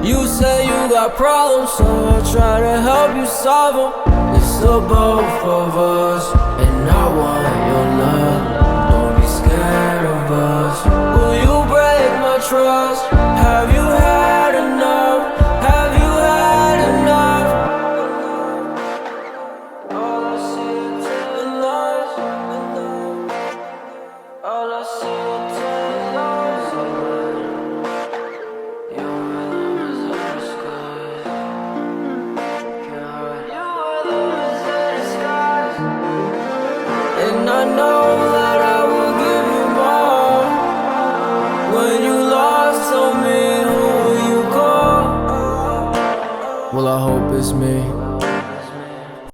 You say you got problems, so I'll try to help you solve them. It's the both of us, and I want your love. Don't be scared of us. Will you break my trust? Have you had enough? Have you had enough? All I see is telling lies. All I see is telling lies. Your rhythm is a disguise. God, your rhythm is a disguise. And I know that I will give you more. When you lost, tell me who you call. Well, I hope it's me.